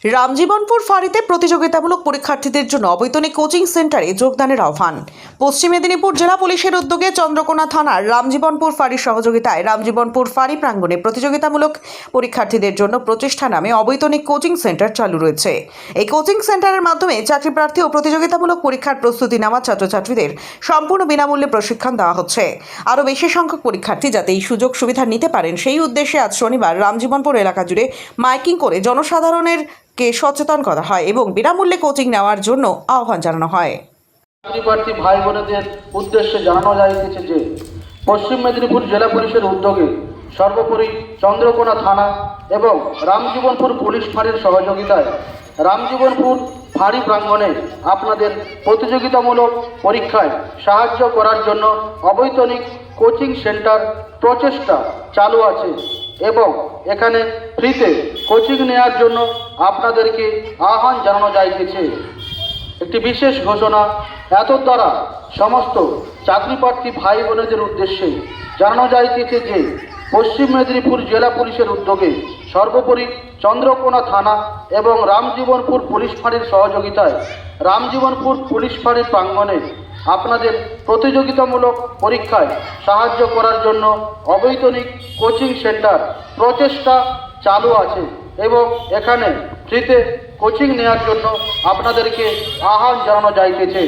রামজীবনপুর ফাঁড়িতে প্রতিযোগিতামূলক পরীক্ষার্থীদের জন্য অবৈতনিক কোচিং সেন্টারে যোগদানের আহ্বান। পশ্চিম মেদিনীপুর জেলা পুলিশের উদ্যোগে চন্দ্রকোনা থানার রামজীবনপুর ফাঁড়ির সহযোগিতায় রামজীবনপুর ফাঁড়ি প্রাঙ্গণে প্রতিযোগিতামূলক পরীক্ষার্থীদের জন্য প্রচেষ্টা নামে অবৈতনিক কোচিং সেন্টার চালু রয়েছে। এই কোচিং সেন্টারের মাধ্যমে চাকরি প্রার্থী ও প্রতিযোগিতামূলক পরীক্ষার প্রস্তুতি নেওয়া ছাত্রছাত্রীদের সম্পূর্ণ বিনামূল্যে প্রশিক্ষণ দেওয়া হচ্ছে। আরও বেশি সংখ্যক পরীক্ষার্থী যাতে এই সুযোগ সুবিধা নিতে পারেন সেই উদ্দেশ্যে আজ শনিবার রামজীবনপুর এলাকা জুড়ে মাইকিং করে জনসাধারণের সচেতন করা হয় এবং বিনামূল্যে কোচিং নেওয়ার জন্য আহ্বান জানানো হয়। চাকরিপ্রার্থী ভাই বোনেদের উদ্দেশ্যে জানানো যাইতেছে যে পশ্চিম মেদিনীপুর জেলা পুলিশের উদ্যোগে সর্বোপরি চন্দ্রকোনা থানা এবং রামজীবনপুর পুলিশ ফাঁড়ির সহযোগিতায় রামজীবনপুর ফাঁড়ি প্রাঙ্গণে আপনাদের প্রতিযোগিতামূলক পরীক্ষায় সাহায্য করার জন্য অবৈতনিক কোচিং সেন্টার প্রচেষ্টা চালু আছে এবং এখানে ফ্রিতে কোচিং নেওয়ার জন্য আপনাদেরকে আহ্বান জানানো যাইতেছে। একটি বিশেষ ঘোষণা এতদ দ্বারা সমস্ত চাকরিপ্রার্থী ভাই বোনেদের উদ্দেশ্যে জানানো যাইতেছে যে পশ্চিম মেদিনীপুর জেলা পুলিশের উদ্যোগে সর্বোপরি চন্দ্রকোনা থানা এবং রামজীবনপুর পুলিশ ফাঁড়ির সহযোগিতায় রামজীবনপুর পুলিশ ফাঁড়ির প্রাঙ্গণে আপনাদের প্রতিযোগিতামূলক পরীক্ষায় সাহায্য করার জন্য অবৈতনিক কোচিং সেন্টার প্রচেষ্টা চালু আছে এবং এখানে ফ্রিতে কোচিং নেওয়ার জন্য আপনাদেরকে আহ্বান জানানো যাইতেছে।